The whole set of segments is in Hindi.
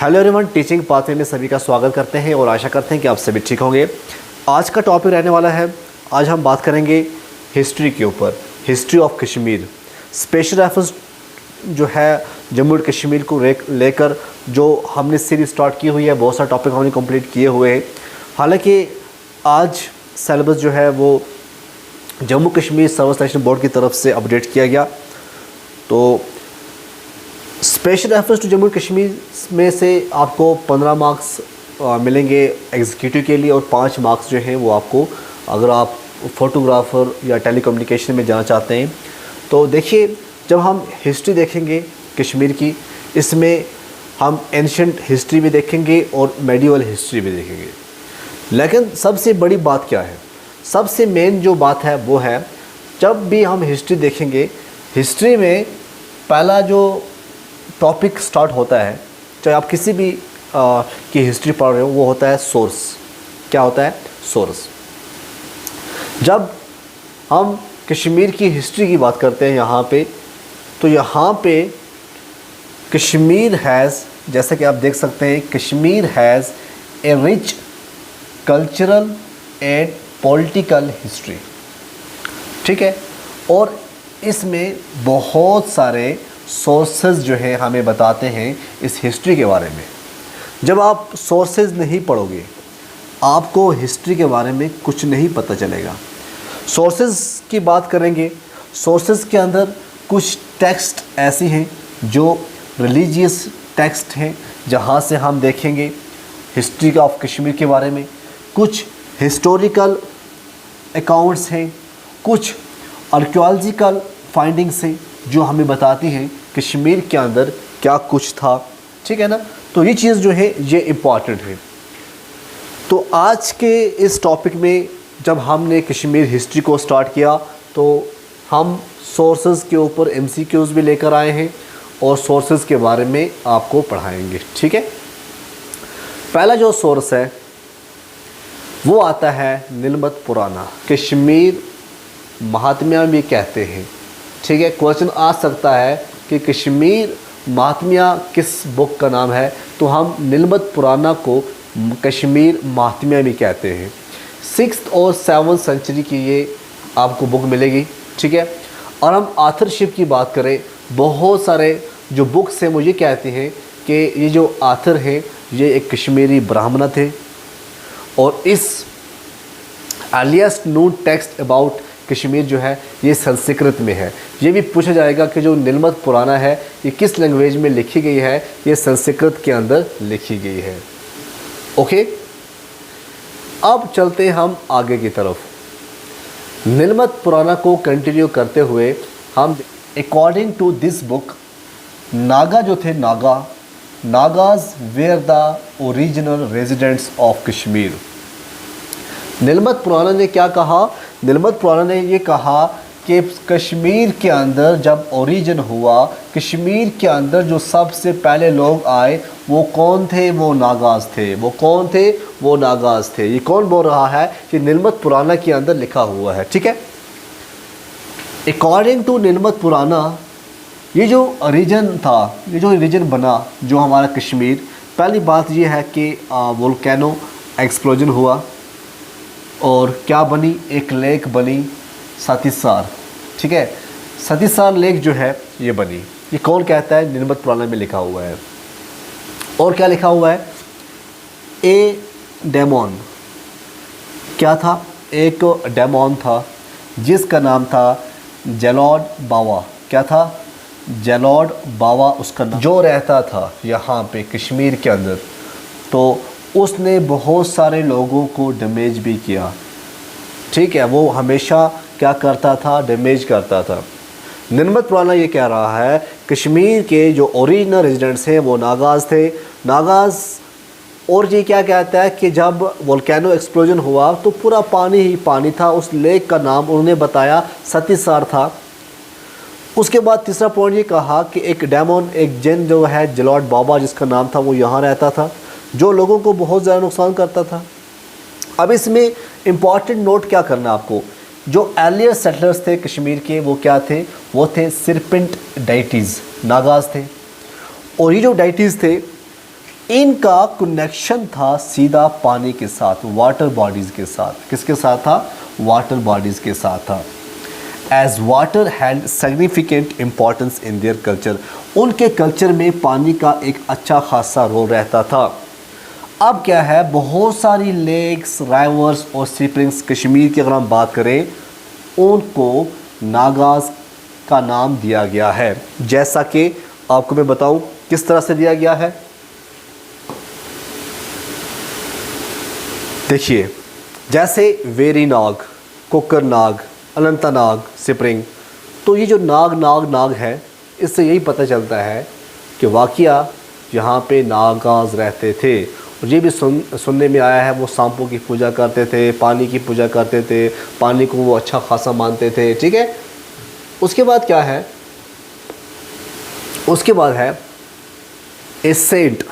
हेलो एवरीवन, टीचिंग पाथवे में सभी का स्वागत करते हैं और आशा करते हैं कि आप सभी ठीक होंगे। आज का टॉपिक रहने वाला है, आज हम बात करेंगे हिस्ट्री के ऊपर, history of Kashmir. Special reference जो है जम्मू और कश्मीर को लेकर जो हमने सीरीज स्टार्ट की हुई है, बहुत सारे टॉपिक हमने कंप्लीट किए हुए हैं। हालांकि आज सिलेबस जो है वो Jammu Kashmir service selection board की तरफ से अपडेट किया गया, तो special reference to Jammu Kashmir में से आपको 15 मार्क्स मिलेंगे एग्जीक्यूटिव के लिए और 5 मार्क्स जो हैं वो आपको अगर आप फोटोग्राफ़र या टेलीकम्युनिकेशन में जाना चाहते हैं। तो देखिए, जब हम हिस्ट्री देखेंगे कश्मीर की, इसमें हम एंशिएंट हिस्ट्री भी देखेंगे और मेडिवल हिस्ट्री भी देखेंगे। लेकिन सबसे बड़ी बात क्या है, सबसे मेन जो बात है वो है, जब भी हम हिस्ट्री देखेंगे, हिस्ट्री में पहला जो टॉपिक स्टार्ट होता है, चाहे आप किसी भी की हिस्ट्री पढ़ रहे हो, वो होता है सोर्स। क्या होता है? सोर्स। जब हम कश्मीर की हिस्ट्री की बात करते हैं यहाँ पे, तो यहाँ पे कश्मीर हैज़, जैसा कि आप देख सकते हैं, Kashmir has a rich cultural and political history. ठीक है, और इसमें बहुत सारे सोर्सेज जो है हमें बताते हैं इस हिस्ट्री के बारे में। जब आप सोर्सेज नहीं पढ़ोगे, आपको हिस्ट्री के बारे में कुछ नहीं पता चलेगा। सोर्सेज की बात करेंगे, सोर्सेज के अंदर कुछ टेक्स्ट ऐसी हैं जो रिलीजियस टेक्स्ट हैं, जहाँ से हम देखेंगे हिस्ट्री ऑफ कश्मीर के बारे में। कुछ हिस्टोरिकल अकाउंट्स हैं, कुछ आर्कियोलॉजिकल फाइंडिंग्स हैं जो हमें बताती हैं कश्मीर के अंदर क्या कुछ था। ठीक है ना, तो ये चीज़ जो है ये इम्पॉर्टेंट है। तो आज के इस टॉपिक में जब हमने कश्मीर हिस्ट्री को स्टार्ट किया, तो हम सोर्सेज के ऊपर MCQs भी लेकर आए हैं और सोर्सेज के बारे में आपको पढ़ाएंगे। ठीक है, पहला जो सोर्स है वो आता है नीलमत पुराना। कश्मीर महात्म्य भी कहते हैं। ठीक है, क्वेश्चन आ सकता है कि कश्मीर महात्म्य किस बुक का नाम है, तो हम नीलमत पुराना को कश्मीर महात्म्य भी कहते हैं। 6th और 7th सेंचुरी की ये आपको बुक मिलेगी। ठीक है, और हम आथरशिप की बात करें, बहुत सारे जो बुक्स हैं वो ये कहते हैं कि ये जो आथर हैं ये एक कश्मीरी ब्राह्मण थे, और इस earliest known text about Kashmir जो है ये संस्कृत में है। ये भी पूछा जाएगा कि जो नीलमत पुराना है ये किस लैंग्वेज में लिखी गई है, ये संस्कृत के अंदर लिखी गई है। ओके, अब चलते हैं हम आगे की तरफ। नीलमत पुराना को कंटिन्यू करते हुए हम according to this book, Naga जो थे, Nagas were the original residents of Kashmir. Nilamata Purana ने क्या कहा? नीलमत पुराना ने ये कहा कि कश्मीर के अंदर जब ओरिजिन हुआ, कश्मीर के अंदर जो सबसे पहले लोग आए वो कौन थे? वो नागाज थे। वो कौन थे? वो नागाज थे। ये कौन बोल रहा है? कि नीलमत पुराना के अंदर लिखा हुआ है। ठीक है, अकॉर्डिंग टू नीलमत पुराना, ये जो रीजन था, ये जो रीजन बना जो हमारा कश्मीर, पहली बात ये है कि वोल्केनो एक्सप्लोजन हुआ और क्या बनी? एक लेक बनी, सतीसार। ठीक है, सतीसार लेक जो है ये बनी। ये कौन कहता है? नीलमत पुराना में लिखा हुआ है। और क्या लिखा हुआ है? ए डेमोन। क्या था? एक डेमोन था जिसका नाम था जलोड बावा। क्या था? जलोड बावा उसका नाम, जो रहता था यहाँ पे कश्मीर के अंदर। तो उसने बहुत सारे लोगों को डैमेज भी किया। ठीक है, वो हमेशा क्या करता था? डैमेज करता था। नीलमत पुराना ये कह रहा है कश्मीर के जो ओरिजिनल रेजिडेंट्स हैं वो नागाज थे। नागाज, और ये क्या कहता है कि जब वोल्केनो एक्सप्लोजन हुआ तो पूरा पानी ही पानी था। उस लेक का नाम उन्होंने बताया सतीसार था। उसके बाद तीसरा पॉइंट ये कहा कि एक डेमोन, एक जिन जो है जलोड बाबा जिसका नाम था, वो यहाँ रहता था, जो लोगों को बहुत ज़्यादा नुकसान करता था। अब इसमें इम्पॉर्टेंट नोट क्या करना आपको, जो अर्लियर सेटलर्स थे कश्मीर के वो क्या थे? वो थे सिरपेंट डाइटीज़, नागाज थे। और ये जो डाइटीज़ थे इनका कनेक्शन था सीधा पानी के साथ, वाटर बॉडीज़ के साथ। किसके साथ था? वाटर बॉडीज़ के साथ था। As water had significant importance in their culture, उनके कल्चर में पानी का एक अच्छा खासा रोल रहता था। अब क्या है, बहुत सारी लेक्स, राइवर्स और स्प्रिंग्स कश्मीर की अगर हम बात करें, उनको नागाज का नाम दिया गया है। जैसा कि आपको मैं बताऊं किस तरह से दिया गया है। देखिए, जैसे वेरीनाग, कोकरनाग, अनंतनाग, स्प्रिंग, तो ये जो नाग है, इससे यही पता चलता है कि वाकया यहाँ पे नागाज रहते थे। और ये भी सुनने में आया है वो सांपों की पूजा करते थे, पानी की पूजा करते थे, पानी को वो अच्छा खासा मानते थे। ठीक है, उसके बाद क्या है, उसके बाद है ए सेंट।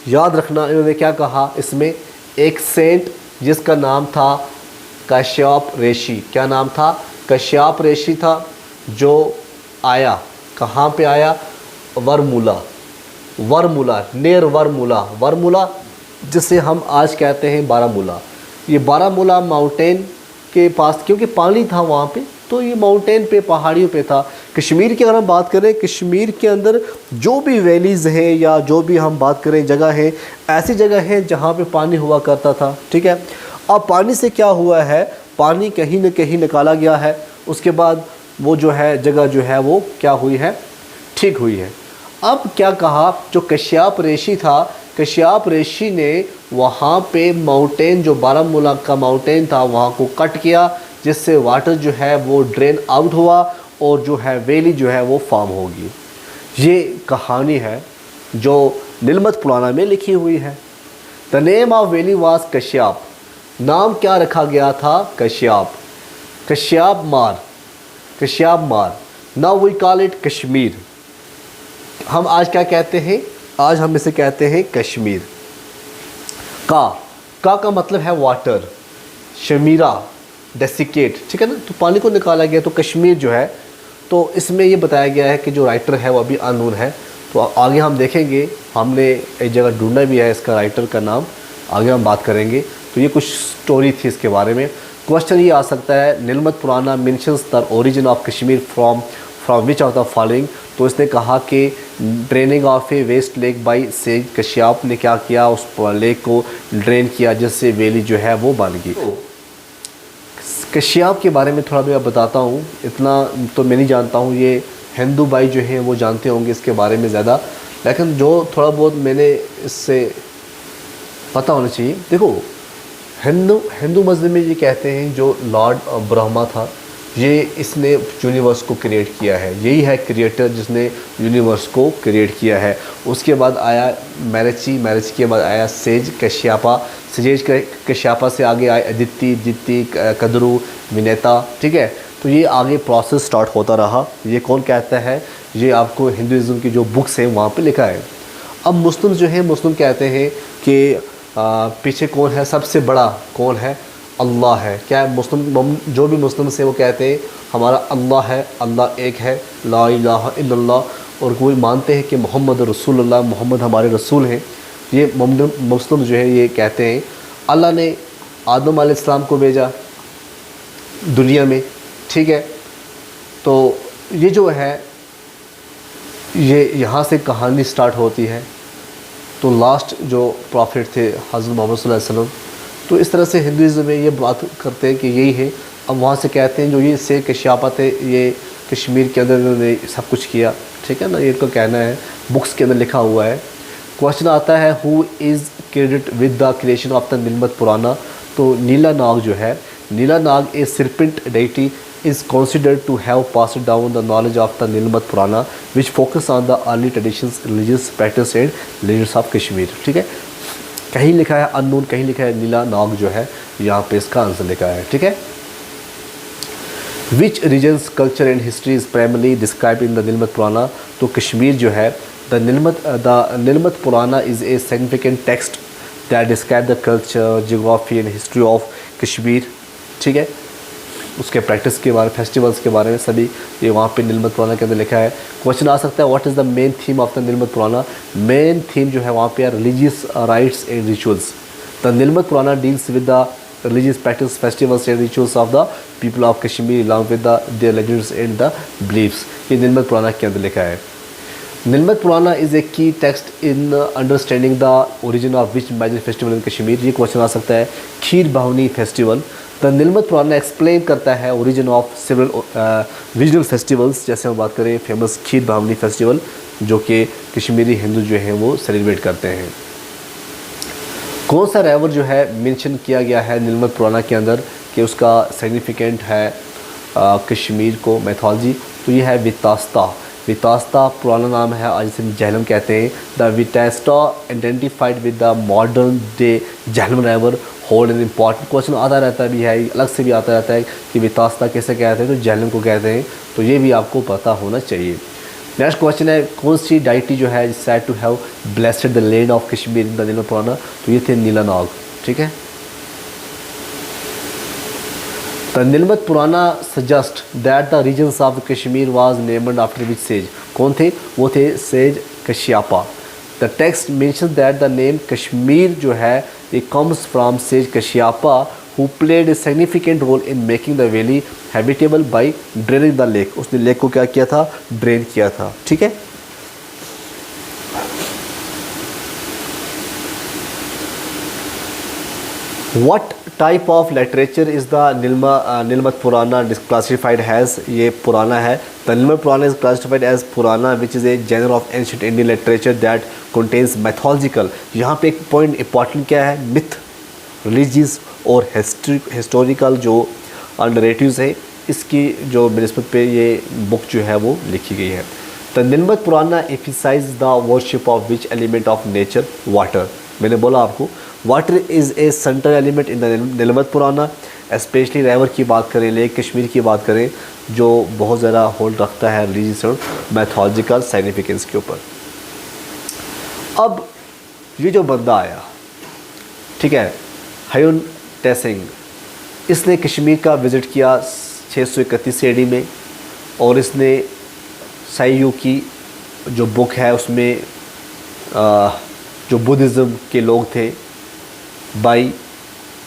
याद रखना इन्होंने क्या कहा इसमें, एक सेंट जिसका नाम था कश्यप ऋषि। क्या नाम था? कश्यप ऋषि था, जो आया कहाँ पे आया? वरमूला, नियर वरमूला जिसे हम आज कहते हैं बारामूला। ये बारामूला माउंटेन के पास, क्योंकि पानी था वहाँ पे, तो ये माउंटेन पे, पहाड़ियों पे था। कश्मीर की अगर हम बात करें, कश्मीर के अंदर जो भी वैलीज़ हैं या जो भी हम बात करें जगह है, ऐसी जगह है जहाँ पे पानी हुआ करता था। ठीक है, अब पानी से क्या हुआ है, पानी कहीं न कहीं निकाला गया है, उसके बाद वो जो है जगह जो है वो क्या हुई है, ठीक हुई है। अब क्या कहा, जो कश्यप ऋषि था, कश्यप ऋषि ने वहाँ पे माउंटेन, जो बारामूला का माउंटेन था, वहाँ को कट किया, जिससे वाटर जो है वो ड्रेन आउट हुआ और जो है वैली जो है वो फॉर्म होगी। ये कहानी है जो नीलमत पुराना में लिखी हुई है। The name of valley was Kashyap. नाम क्या रखा गया था? Kashyap Mar. Now we call it Kashmir. हम आज क्या कहते हैं? आज हम इसे कहते हैं कश्मीर। का मतलब है वाटर, शमीरा, डेसिकेट। ठीक है ना, तो पानी को निकाला गया, तो कश्मीर जो है, तो इसमें ये बताया गया है कि जो राइटर है वो अभी अननोन है। तो आगे हम देखेंगे, हमने एक जगह ढूंढना भी है इसका राइटर का नाम, आगे हम बात करेंगे। तो ये कुछ स्टोरी थी इसके बारे में। क्वेश्चन ये आ सकता है, नीलमत पुराना mentions the origin of Kashmir from which of the following. तो इसने कहा कि draining of A West Lake by says Kashyap ने क्या किया, उस लेक को ड्रेन किया, जिससे वैली जो है वो बन गई। कश्यप के बारे में थोड़ा मैं बताता हूँ, इतना तो मैं नहीं जानता हूँ, ये हिंदू भाई जो हैं वो जानते होंगे इसके बारे में ज़्यादा, लेकिन जो थोड़ा बहुत मैंने इससे पता होना चाहिए। देखो, हिंदू मज़हब में ये कहते हैं जो लॉर्ड ब्रह्मा था, ये इसने यूनिवर्स को क्रिएट किया है, यही है क्रिएटर जिसने यूनिवर्स को क्रिएट किया है। उसके बाद आया मैरिज के बाद आया सेज कश्यपा से आगे आए अदिति, कद्रू, विनेता। ठीक है, तो ये आगे प्रोसेस स्टार्ट होता रहा। ये कौन कहता है? ये आपको हिंदुज़म की जो बुक्स हैं वहाँ पे लिखा है। अब मुस्लिम जो है, मुस्लिम कहते हैं कि पीछे कौन है, सबसे बड़ा कौन है? अल्लाह है। क्या है? मुस्लिम, जो भी मुस्लिम से वो कहते हैं हमारा अल्लाह है, अल्लाह एक है, ला इलाहा इल्लल्लाह। और कोई मानते हैं कि मोहम्मद रसूलुल्लाह, मोहम्मद हमारे रसूल हैं। ये मुस्लिम जो है ये कहते हैं अल्लाह ने आदम अलैहिस्सलाम को भेजा दुनिया में। ठीक है, तो ये जो है ये यहाँ से कहानी स्टार्ट होती है। तो लास्ट जो प्रॉफिट थे हज़रत मोहम्मद सल्लल्लाहु अलैहि वसल्लम, तो इस तरह से हिंदुज़म में ये बात करते हैं कि यही है। अब वहाँ से कहते हैं जो ये से कश्यप थे, ये कश्मीर के अंदर इन्होंने सब कुछ किया। ठीक है ना, ये इनका कहना है, बुक्स के अंदर लिखा हुआ है। क्वेश्चन आता है, who is credit with the creation of the Nilamata Purana. तो नीला नाग जो है, नीला नाग ए serpent deity is considered to have passed down the knowledge of the Nilmat Purana which focus on the early traditions, religious practice and legends of Kashmir। ठीक है, कहीं लिखा है अननोन, कहीं लिखा है नीला नाग जो है, यहाँ पे इसका आंसर लिखा है। ठीक है, which regions culture and history is primarily describe in the Nilamata Purana. तो कश्मीर जो है, the Nilamata Purana is a significant text that describe the culture, geography and history of Kashmir. ठीक है, उसके प्रैक्टिस के बारे में, फेस्टिवल्स के बारे में सभी ये वहाँ पे नीलमत पुराना के अंदर लिखा है। क्वेश्चन आ सकता है what is the main theme of the Nilamata Purana. Main theme जो है वहाँ पे religious rites and rituals. The Nilamata Purana deals with the religious practice, festivals and rituals of the people of Kashmir along with their legends and the beliefs। ये नीलमत पुराना के अंदर लिखा है। नीलमत Purana is a key text in understanding the origin of which major festival in Kashmir. ये क्वेश्चन आ सकता है खीर बाहुनी फेस्टिवल। द नीलमत पुराना एक्सप्लेन करता है origin of several regional festivals. जैसे हम बात करें फेमस खीर बाहुनी फेस्टिवल जो कि कश्मीरी हिंदू जो हैं वो सेलिब्रेट करते हैं। कौन सा रिवर जो है मेंशन किया गया है नीलमत पुराना के अंदर कि उसका सिग्निफिकेंट है कश्मीर को मैथोलॉजी, तो ये है वितास्ता। वितास्ता पुराना नाम है, आज इसे झेलम कहते हैं। The Vitasta identified with the modern day Jhelum river hold an important. Question आता रहता भी है, अलग से भी आता रहता है कि वितास्ता कैसे कहते हैं, तो झेलम को कहते हैं, तो ये भी आपको पता होना चाहिए। नेक्स्ट क्वेश्चन है कौन सी डाइटी जो है said to have blessed the land of Kashmir in the Nilamata Purana, तो ये थे नीला नाग। ठीक है, the Nilamata Purana suggest that the regions of Kashmir was named after which sage. कौन थे, वो थे sage Kashyapa. The text mention that the name Kashmir जो है it comes from sage Kashyapa who played a significant role in making the valley habitable by draining the lake। उसने लेक को क्या किया था, ड्रेन किया था। ठीक है, what type of literature is the Nilmat Purana classified as? ये पुराना है। The Nilmat Purana is classified as Purana which is a genre of ancient Indian literature that contains mythological। यहाँ पे एक पॉइंट इंपॉर्टेंट क्या है, मिथ, रिलीजियस और हिस्टोरिकल जो नरेटिव्स है, इसकी जो बिस्बत पे ये बुक जो है वो लिखी गई है। The Nilamata Purana emphasize the worship of which element of nature, water. मैंने बोला आपको water is a central element in the Nilamata Purana. Specially river की बात करें, लेक कश्मीर की बात करें, जो बहुत ज़्यादा होल्ड रखता है रिलीजियस और मैथोलॉजिकल साइग्निफिकेंस के ऊपर। अब ये जो बंदा आया, ठीक है, हायून टेसिंग, इसने कश्मीर का विज़िट किया 631 AD में, और इसने साइयू की जो बुक है उसमें जो बुद्धिज़्म के लोग थे, बाई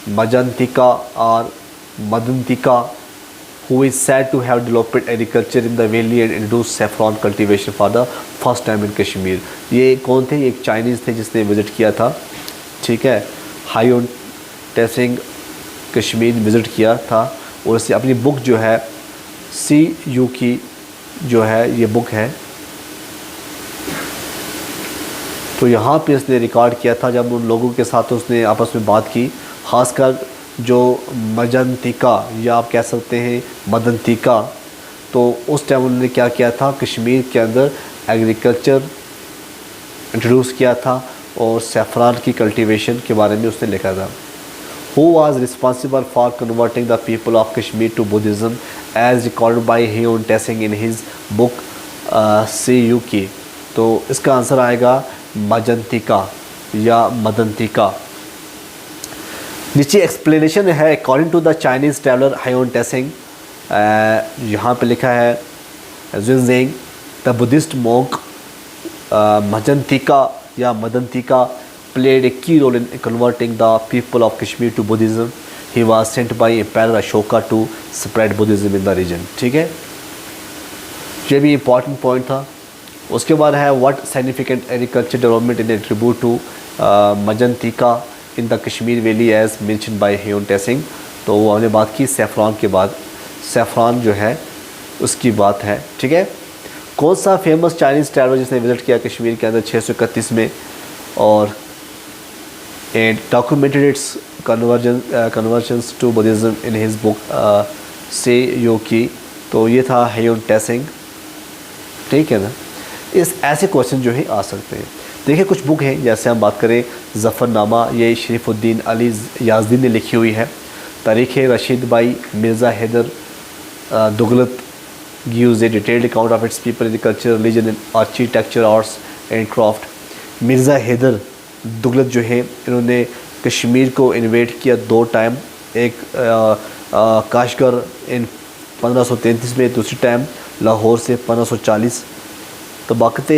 मजंतिका और मदंतिका, who is said to have developed agriculture in the valley and introduced saffron cultivation for the first time in Kashmir। ये कौन थे, एक चाइनीज़ थे जिसने विज़िट किया था। ठीक है, हायून टेसिंग कश्मीर विज़िट किया था, और इससे अपनी बुक जो है CU की जो है ये बुक है, तो यहाँ पे इसने रिकॉर्ड किया था जब उन लोगों के साथ उसने आपस में बात की, ख़ासकर जो मजंतिका या आप कह सकते हैं मदंतिका, तो उस टाइम उन्होंने क्या किया था, कश्मीर के अंदर एग्रीकल्चर इंट्रोड्यूस किया था और सैफरान की कल्टीवेशन के बारे में उसने लिखा था। Who was responsible for converting the people of Kashmir to Buddhism as recorded by Hyun Taesing in his book CU। तो इसका आंसर आएगा मजंतिका या मदंतिका। नीचे एक्सप्लेनेशन है according to the Chinese traveller Hiuen Tsang, यहाँ पे लिखा है Xuanzang the Buddhist monk Madhyantika या Madhyantika played a key role in converting the people of Kashmir to Buddhism। He was sent by Emperor Ashoka to spread Buddhism in the region। ठीक है, ये भी इम्पॉर्टेंट पॉइंट था। उसके बाद है what significant agriculture development in attribute to Madhyantika in the Kashmir valley as mention by Hiuen Tsang. तो वो हमने बात की सैफरान के बाद, सैफरान जो है उसकी बात है। ठीक है, कौन सा फेमस चाइनीज़ ट्रैवलर जिसने विज़िट किया कश्मीर के अंदर 631 में और and documented its conversions to Buddhism in his book CU। तो ये था हायून टेसिंग। ठीक है ना, इस ऐसे क्वेश्चन जो है आ सकते हैं। देखिए कुछ बुक हैं, जैसे हम बात करें ज़फ़रनामा, ये शरीफुद्दीन अली याज़दी ने लिखी हुई है। Tarikh Rashid by Mirza Haidar Dughlat gives a detailed account of its people, agriculture, religion, architecture, arts and craft। Mirza Haidar Dughlat जो है, इन्होंने कश्मीर को इन्वेट किया 2 टाइम, एक काशगर इन 1533 में, दूसरी टाइम लाहौर से 1540। तबक़त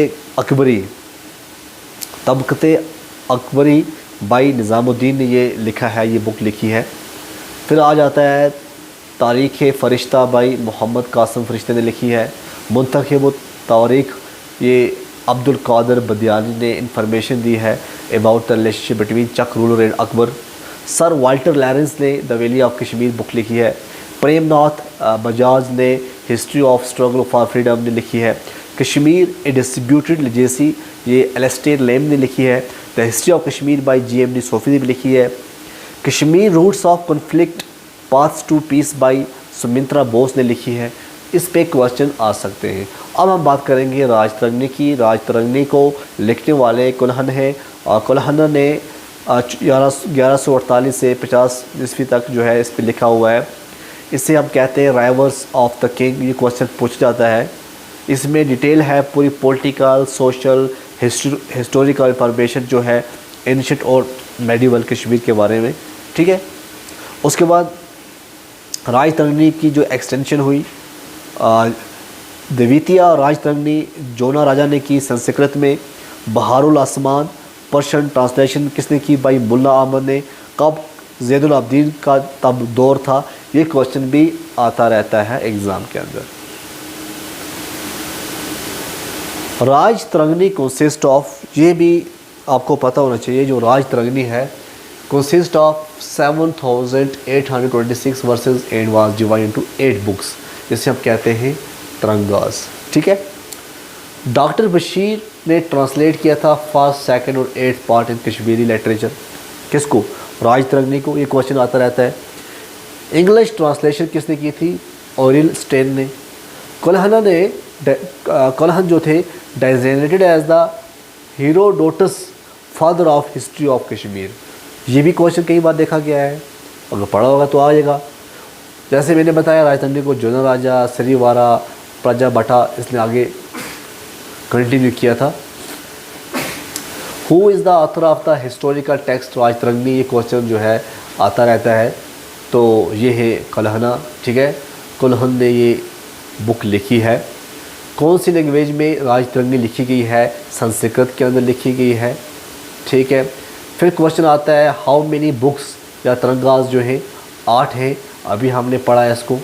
अकबरी बाई निज़ामुद्दीन ने ये लिखा है, ये बुक लिखी है। फिर आ जाता है तारीख़ फ़रिश्ता बाई मोहम्मद कासिम फ़रिश्ते ने लिखी है। मुंतख़िब तारीख़ ये अब्दुल कादिर बदियानी ने इंफॉर्मेशन दी है about the relationship between Chak ruler and Akbar. Sir Walter Lawrence ने the valley of Kashmir book लिखी है। प्रेमनाथ बजाज ने history of struggle for freedom ने लिखी है। कश्मीर ए डिस्ट्रीब्यूटेड लेजेसी ये एलिस्टेयर लेम ने लिखी है। The history of Kashmir by GMD Sofi ने भी लिखी है। Kashmir roots of conflict paths to peace by Sumitra Bose ने लिखी है। इस पे क्वेश्चन आ सकते हैं। अब हम बात करेंगे राजतरंगी की। राजतरंगी को लिखने वाले कुल्हन हैं, और कुल्हन ने 1148 से 50 ईस्वी तक जो है इस पे लिखा हुआ है। इसे हम कहते हैं राइवर्स ऑफ द किंग। ये क्वेश्चन पूछ जाता है। इसमें डिटेल है पूरी पॉलिटिकल, सोशल, हिस्टोरिकल इंफॉर्मेशन जो है एंशिएंट और मेडिवल कश्मीर के बारे में, ठीक है। उसके बाद राजतरंगी की जो एक्सटेंशन हुई, द्वितीय राजतरंगी जोना राजा ने की संस्कृत में। बहारुल आसमान पर्शियन ट्रांसलेशन किसने की? भाई मुल्ला अहमद ने। कब ज़ैनुल आबदीन का तब दौर था? ये क्वेश्चन भी आता रहता है एग्ज़ाम के अंदर। राजतरंगी कंसिस्ट ऑफ, ये भी आपको पता होना चाहिए, जो राजतरंगी है consist of 7826 versus and was divided into 8 books, जिसे हम कहते हैं तरंगास, ठीक है। डॉक्टर बशीर ने ट्रांसलेट किया था फर्स्ट, सेकंड और 8th part in Kashmiri literature. किसको? राजतरंगी को। ये क्वेश्चन आता रहता है। इंग्लिश ट्रांसलेशन किसने की थी? ओरिल स्टेन ने। कुल्हन जो थे designated as the Herodotus father of history of Kashmir. ये भी क्वेश्चन कई बार देखा गया है, अगर पढ़ा होगा तो आ जाएगा। जैसे मैंने बताया राजतरंगी को जोना राजा, सरीवारा, प्रजा भट्टा, इसने आगे कंटिन्यू किया था। Who is the author of the historical text Rajatarangini? ये क्वेश्चन जो है आता रहता है। तो ये है कुल्हन, ठीक है। कुल्हन ने ये बुक लिखी है। कौन सी लैंग्वेज में राजतरंगी लिखी गई है? संस्कृत के अंदर लिखी गई है, ठीक है। फिर क्वेश्चन आता है हाउ मेनी बुक्स या तरंगास जो हैं 8 हैं, अभी हमने पढ़ा है इसको।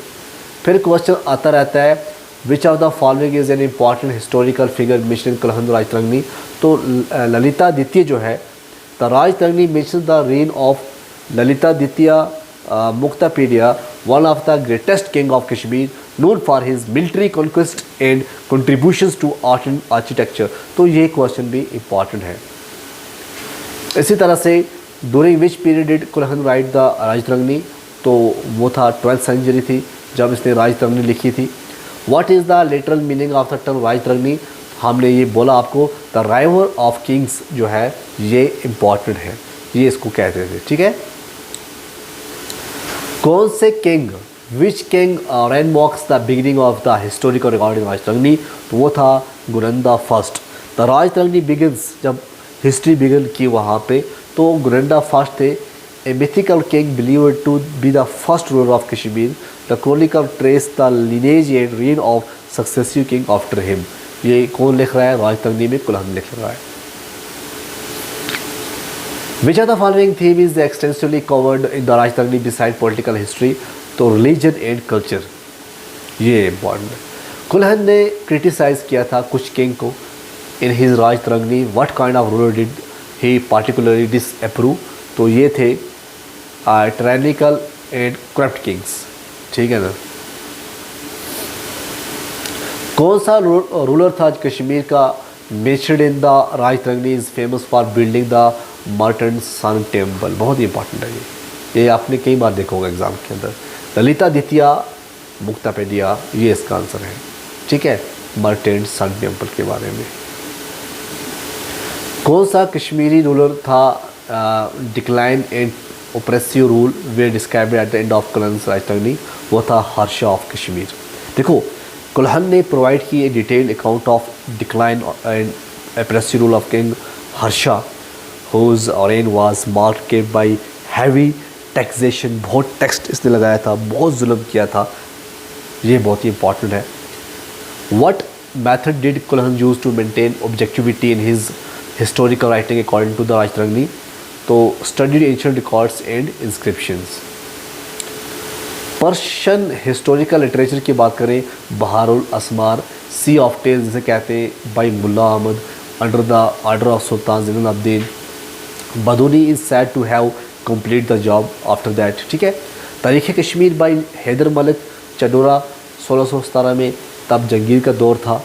फिर क्वेश्चन आता रहता है which of the following is an important historical figure mention Kalhana Rajatarangini. तो ललिता द्वितीय जो है, the Rajatarangini mention the reign of Lalitaditya Muktapida, one of the greatest king of Kashmir, known for his military conquest and contributions to art and architecture। तो ये क्वेश्चन भी इम्पॉर्टेंट है। इसी तरह से during which period did Kalhana write the Rajatarangini? तो वो था 12th सेंचुरी थी जब इसने राजतरंगी लिखी थी। What is the literal meaning of the term Rajatarangini? हमने ये बोला आपको, द राइवर ऑफ किंग्स जो है ये इम्पॉर्टेंट है, ये इसको कहते थे, ठीक है। कौन से king, which king remarks the beginning of the historical recording Rajatarangini? तो वो था Gonanda first. The Rajatarangini begins, जब हिस्ट्री बिगिन की वहाँ पे, तो गुरंदा फर्स्ट थे। A mythical king believed to be the first ruler of Kashmir. The chronicle trace the lineage and reign of successive king after him. ये कौन लिख रहा है? राजतरंगी में कुल्हन लिख रहा है। Which of the following theme is extensively covered in the राजतरंगी beside political history? तो religion and culture, ये important है। कुल्हन ने क्रिटिसाइज किया था कुछ किंग को in his राजतरंगी। What kind of ruler did he particularly disapprove? तो ये थे tyrannical and corrupt kings, ठीक है ना। कौन सा रूलर था कश्मीर का mentioned in the Rajatarangini is famous for building the Martand sun temple? बहुत ही इंपॉर्टेंट है ये आपने कई बार देखा होगा एग्जाम के अंदर। ललिता द्वितीय मुक्तापेडिया, ये इसका आंसर है, ठीक है, मर्टेंट सन टेम्पल के बारे में। कौन सा कश्मीरी रूलर था decline and oppressive rule were described at the end of Kalhana Rajatarangini? वो था हर्षा ऑफ कश्मीर। देखो कुल्हन ने प्रोवाइड की ए detailed account of decline and oppressive rule of king Harsha, whose reign was marked by heavy taxation, बहुत टैक्स इसने लगाया था, बहुत जुल्म किया था, ये बहुत ही इंपॉर्टेंट है। What method did Kulhan use to maintain objectivity in his historical writing according to the Rajtarangni? तो studied ancient records and inscriptions। Persian historical literature की बात करें, बहारुल असमार, सी ऑफ टेल्स जिसे कहते हैं, by Mulla Ahmad under the order of Sultan Zainul Abidin. Badauni is said to have complete the job after that, ठीक है। तारीख़ कश्मीर बाई हैदर मलिक चडोरा 1617 में, तब जंगीर का दौर था।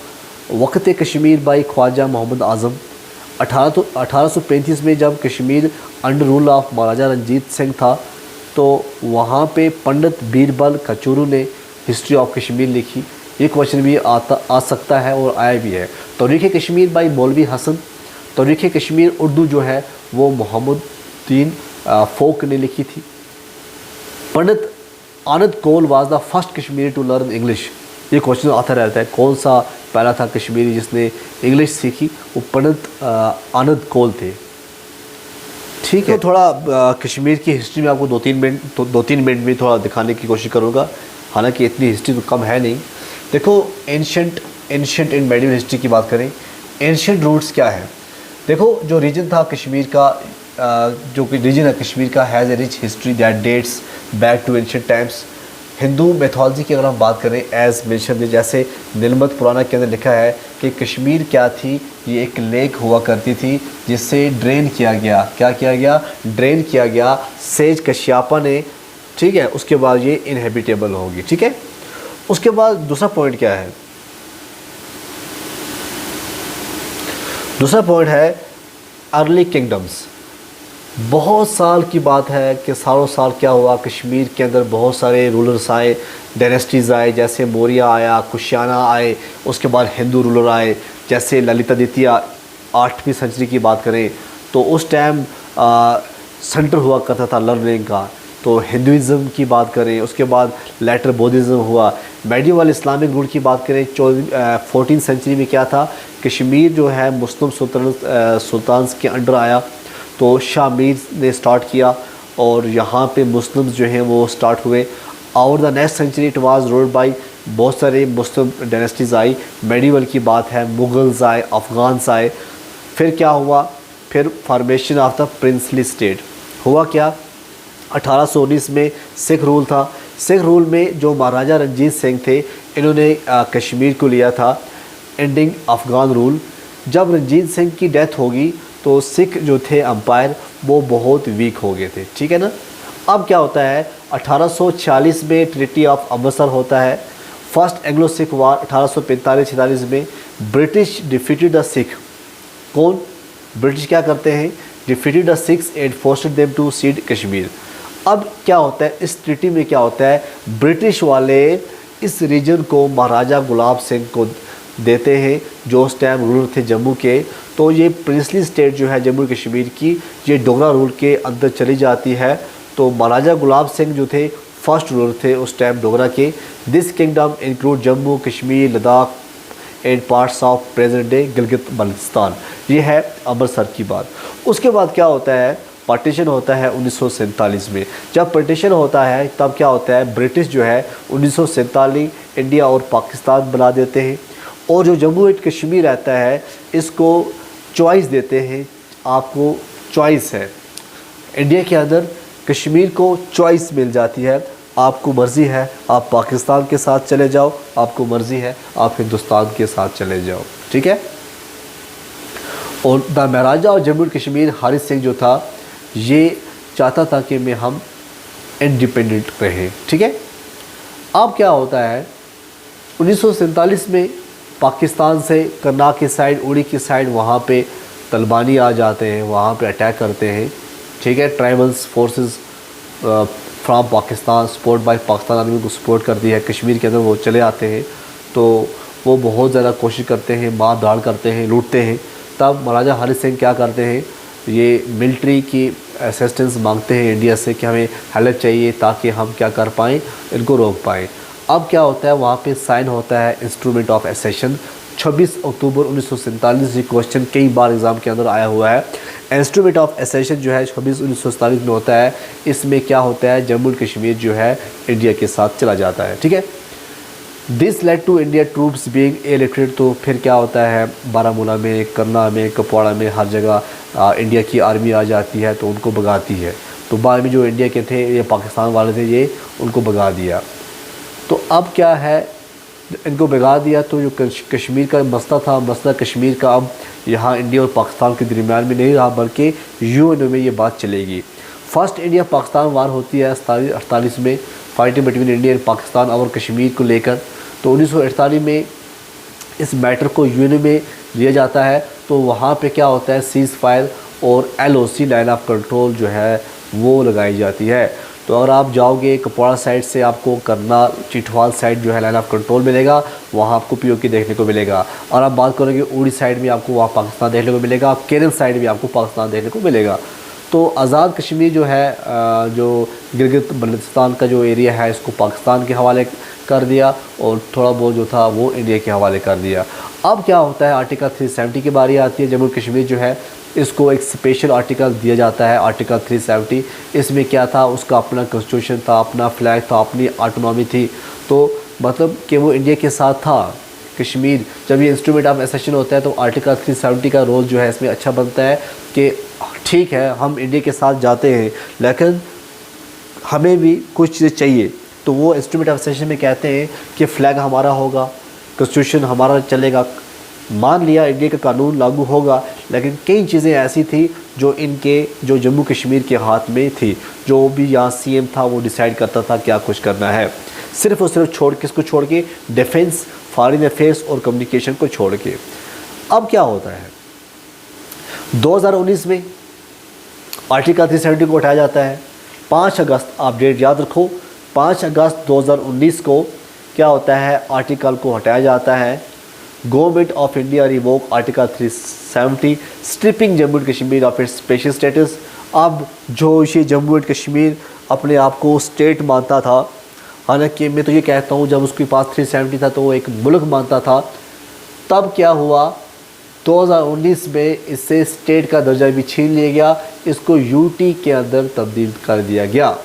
वक़्त कश्मीर बाई ख्वाजा मोहम्मद आज़म 1835 में, जब Kashmir under rule of Maharaja Ranjit Singh था, तो वहाँ पे पंडित बीरबल कचूरू ने हिस्ट्री ऑफ कश्मीर लिखी। ये क्वेश्चन भी आ सकता है और आया भी है। तारीख़ कश्मीर बाई मौलवी हसन, तारीख़ कश्मीर उर्दू जो है वो मोहम्मदुद्दीन फ़ोक ने लिखी थी। Pandit Anand Kaul was the first Kashmiri to learn English. ये क्वेश्चन आता रहता है, कौन सा पहला था कश्मीरी जिसने इंग्लिश सीखी? वो पंडित आनंद कौल थे, ठीक है। तो थोड़ा कश्मीर की हिस्ट्री में आपको दो तीन मिनट में थोड़ा दिखाने की कोशिश करूँगा, हालांकि इतनी हिस्ट्री तो कम है नहीं। देखो, एंशंट एंड मेडिवल हिस्ट्री की बात करें, एंशंट रूट्स क्या है? देखो, जो रीजन था कश्मीर का, जो रीजन है कश्मीर का, has a rich history that dates back to ancient times. Hindu mythology की अगर हम बात करें, एज मेंशन, जैसे नीलमत पुराना के अंदर लिखा है कि कश्मीर क्या थी, ये एक लेक हुआ करती थी जिससे ड्रेन किया गया, क्या किया गया? ड्रेन किया गया सेज कश्यपा ने, ठीक है। उसके बाद ये इनहेबिटेबल होगी, ठीक है। उसके बाद दूसरा पॉइंट क्या है? दूसरा पॉइंट है अर्ली किंगडम्स। बहुत साल की बात है कि सालों साल क्या हुआ, कश्मीर के अंदर बहुत सारे रूलर्स आए, डायनेस्टीज़ आए, जैसे मौर्य आया, कुशाना आए, उसके बाद हिंदू रूलर आए, जैसे ललितादित्य 8वीं सेंचुरी की बात करें तो उस टाइम सेंटर हुआ करता था लर्निंग का। तो हिंदुज़म की बात करें, उसके बाद लेटर बौद्धिज़्म हुआ। मेडिवल इस्लामिक रूल की बात करें, 14th सेंचुरी में क्या था, कश्मीर जो है मुस्लिम सुल्तान के अंडर आया, तो शाह मीर ने स्टार्ट किया और यहाँ पे मुस्लिम्स जो हैं वो स्टार्ट हुए। और the next century it was ruled by, बहुत सारे मुस्लिम डायनेस्टीज़ आई। मेडिवल की बात है, मुगल्स आए, अफ़गान्स आए। फिर क्या हुआ? फिर formation of the princely state हुआ। क्या? 1819 में सिख रूल था। सिख रूल में जो महाराजा रंजीत सिंह थे, इन्होंने कश्मीर को लिया था, एंडिंग अफ़गान रूल। जब रंजीत सिंह की डेथ होगी तो सिख जो थे अम्पायर वो बहुत वीक हो गए थे, ठीक है ना। अब क्या होता है, 1846 में ट्रीटी ऑफ अमृतसर होता है। फर्स्ट एंग्लो सिख वार 1845-46 में ब्रिटिश डिफीटेड द सिख। कौन? ब्रिटिश क्या करते हैं? Defeated the Sikhs and forced them to cede Kashmir. अब क्या होता है इस ट्रीटी में? क्या होता है, ब्रिटिश वाले इस रीजन को महाराजा गुलाब सिंह को देते हैं, जो उस टाइम रूलर थे जम्मू के। तो ये प्रिंसली स्टेट जो है जम्मू कश्मीर की, ये डोगरा रूल के अंदर चली जाती है। तो महाराजा गुलाब सिंह जो थे फर्स्ट रूलर थे उस टाइम डोगरा के। This kingdom include Jammu Kashmir, Ladakh and parts of present day Gilgit Baltistan. ये है अमृतसर की बात। उसके बाद क्या होता है, पार्टीशन होता है 1947 में। जब पार्टीशन होता है तब क्या होता है, ब्रिटिश जो है 1947 इंडिया और पाकिस्तान बना देते हैं, और जो जम्मू एंड कश्मीर रहता है इसको चॉइस देते हैं। आपको चॉइस है इंडिया के अंदर, कश्मीर को चॉइस मिल जाती है, आपको मर्ज़ी है आप पाकिस्तान के साथ चले जाओ, आपको मर्ज़ी है आप हिंदुस्तान के साथ चले जाओ, ठीक है। और द महाराजा और जम्मू एंड कश्मीर हारिस सिंह जो था ये चाहता था कि मैं हम इंडिपेंडेंट रहें, ठीक है। अब क्या होता है 1947 में पाकिस्तान से करनाल की साइड, उड़ी की साइड, वहाँ पे तलिबानी आ जाते हैं, वहाँ पे अटैक करते हैं, ठीक है। Tribals forces from Pakistan support bye Pakistan army को सपोर्ट करती है, कश्मीर के अंदर वो चले आते हैं। तो वो बहुत ज़्यादा कोशिश करते हैं, मार धाड़ करते हैं, लूटते हैं। तब महाराजा हारिस सिंह क्या करते हैं, ये मिलिट्री की असिस्टेंस मांगते हैं इंडिया से कि हमें हेल्प चाहिए ताकि हम क्या कर पाएँ, इनको रोक पाएँ। अब क्या होता है, वहाँ पे साइन होता है इंस्ट्रूमेंट ऑफ एसेशन 26 अक्टूबर 1947। ये क्वेश्चन कई बार एग्ज़ाम के अंदर आया हुआ है। इंस्ट्रूमेंट ऑफ एसेशन जो है 26/1947 में होता है। इसमें क्या होता है, जम्मू एंड कश्मीर जो है इंडिया के साथ चला जाता है, ठीक है। This led to India troops being elected. तो फिर क्या होता है, बारामूला में, करना में, कुपवाड़ा में, हर जगह इंडिया की आर्मी आ जाती है तो उनको भगाती है। तो बाद में जो इंडिया के थे, ये पाकिस्तान वाले थे, ये उनको भगा दिया। तो अब क्या है, इनको भगा दिया तो जो कश्मीर का मसला था, मसला कश्मीर का अब यहाँ इंडिया और पाकिस्तान के दरमियान में नहीं रहा, बल्कि यूएनओ में ये बात चलेगी। फर्स्ट इंडिया पाकिस्तान वार होती है 48 में, fighting between India and Pakistan और कश्मीर को लेकर। तो 1948 में इस मैटर को यूएनओ में लिया जाता है। तो वहाँ पे क्या होता है, सीज़ फायर और LOC लाइन ऑफ कंट्रोल जो है वो लगाई जाती है। तो अगर आप जाओगे कुपवाड़ा साइड से, आपको करना चिटवाल साइड जो है लाइन ऑफ कंट्रोल मिलेगा, वहाँ आपको POK देखने को मिलेगा। और आप बात करोगे उड़ी साइड में, आपको वहाँ पाकिस्तान देखने को मिलेगा। केरल साइड में आपको पाकिस्तान देखने को मिलेगा। तो आज़ाद कश्मीर जो है, जो गिलगित बल्तिस्तान का जो एरिया है, इसको पाकिस्तान के हवाले कर दिया और थोड़ा बहुत जो था वो इंडिया के हवाले कर दिया। अब क्या होता है, आर्टिकल 370 की बारी आती है। जम्मू कश्मीर जो है इसको एक स्पेशल आर्टिकल दिया जाता है, आर्टिकल 370। इसमें क्या था, उसका अपना कॉन्स्टिट्यूशन था, अपना फ्लैग था, अपनी ऑटोनॉमी थी। तो मतलब कि वो इंडिया के साथ था। कश्मीर जब ये इंस्ट्रूमेंट ऑफ एसेशन होता है तो आर्टिकल 370 का रोल जो है इसमें अच्छा बनता है कि ठीक है, हम इंडिया के साथ जाते हैं लेकिन हमें भी कुछ चीज़ें चाहिए। तो वो इंस्ट्रूमेंट ऑफ एसेशन में कहते हैं कि फ़्लैग हमारा होगा, कॉन्स्टिट्यूशन हमारा चलेगा। मान लिया इंडिया का कानून लागू होगा, लेकिन कई चीज़ें ऐसी थी जो जो जम्मू कश्मीर के हाथ में थी। जो भी यहाँ CM था वो डिसाइड करता था क्या कुछ करना है, सिर्फ और सिर्फ किसको छोड़ के, डिफेंस, फॉरेन अफेयर्स और कम्युनिकेशन को छोड़ के। अब क्या होता है, 2019 में आर्टिकल 370 को उठाया जाता है। 5 अगस्त, आप डेट याद रखो, 5 अगस्त 2019 को क्या होता है, आर्टिकल को हटाया जाता है। Government of India revoke article 370 stripping Jammu and Kashmir of its special status. अब जो ये जम्मू एंड कश्मीर अपने आप को स्टेट मानता था, हालांकि मैं तो ये कहता हूँ जब उसके पास 370 था तो वो एक मुल्क मानता था, तब क्या हुआ, 2019 में इससे स्टेट का दर्जा भी छीन लिया गया, इसको UT के अंदर तब्दील कर दिया गया।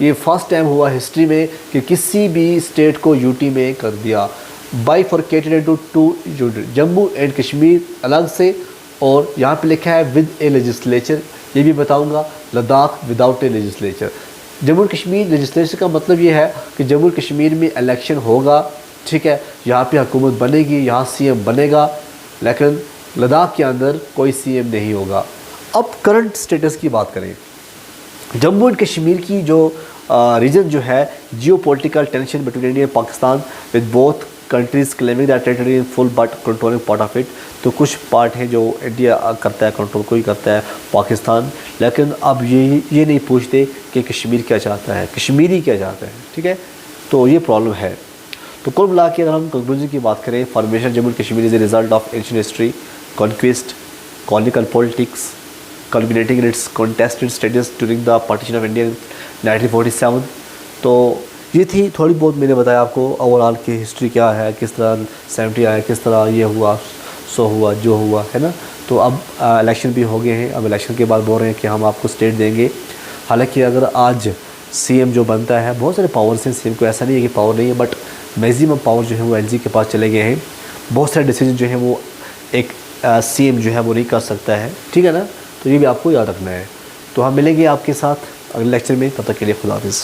ये फर्स्ट टाइम हुआ हिस्ट्री में कि किसी भी स्टेट को UT में कर दिया। Bifurcated into 2 unit, Jammu and Kashmir अलग से, और यहाँ पे लिखा है विद ए लेजिस्लेचर, ये भी बताऊँगा, Ladakh without A legislature. Jammu and Kashmir legislature का मतलब ये है कि जम्मू एंड कश्मीर में इलेक्शन होगा, ठीक है, यहाँ पे हुकूमत बनेगी, यहाँ CM बनेगा, लेकिन लद्दाख के अंदर कोई CM नहीं होगा। अब करंट स्टेटस की बात करें, जम्मू एंड कश्मीर की जो रीजन जो है, geo political tension between India and Pakistan with both countries claiming that territory in full but controlling part of it. तो कुछ पार्ट है जो इंडिया करता है, कंट्रोल कोई करता है पाकिस्तान, लेकिन अब ये नहीं पूछते कि कश्मीर क्या चाहता है, कश्मीरी क्या चाहता है, ठीक है। तो ये प्रॉब्लम है। तो कुल मिला के अगर हम कंक्लूजन की बात करें, formation Jammu and Kashmir is a result of ancient history, conquest, colonial politics, culminating in its contested status during the partition of India in 1947। तो ये थी थोड़ी बहुत, मैंने बताया आपको ओवरऑल की हिस्ट्री क्या है, किस तरह 70 आया, किस तरह ये हुआ, सो हुआ, जो हुआ है ना। तो अब इलेक्शन भी हो गए हैं, अब इलेक्शन के बाद बोल रहे हैं कि हम आपको स्टेट देंगे। हालांकि अगर आज CM जो बनता है, बहुत सारे पावर्स हैं CM को, ऐसा नहीं है कि पावर नहीं है, बट मैक्सिमम पावर जो है वो LG के पास चले गए हैं। बहुत सारे डिसीजन जो है वो एक CM जो है वो नहीं कर सकता है, ठीक है ना। तो ये भी आपको याद रखना है। तो हम मिलेंगे आपके साथ अगले लेक्चर में, तब तक के लिए खुदा हाफिज़।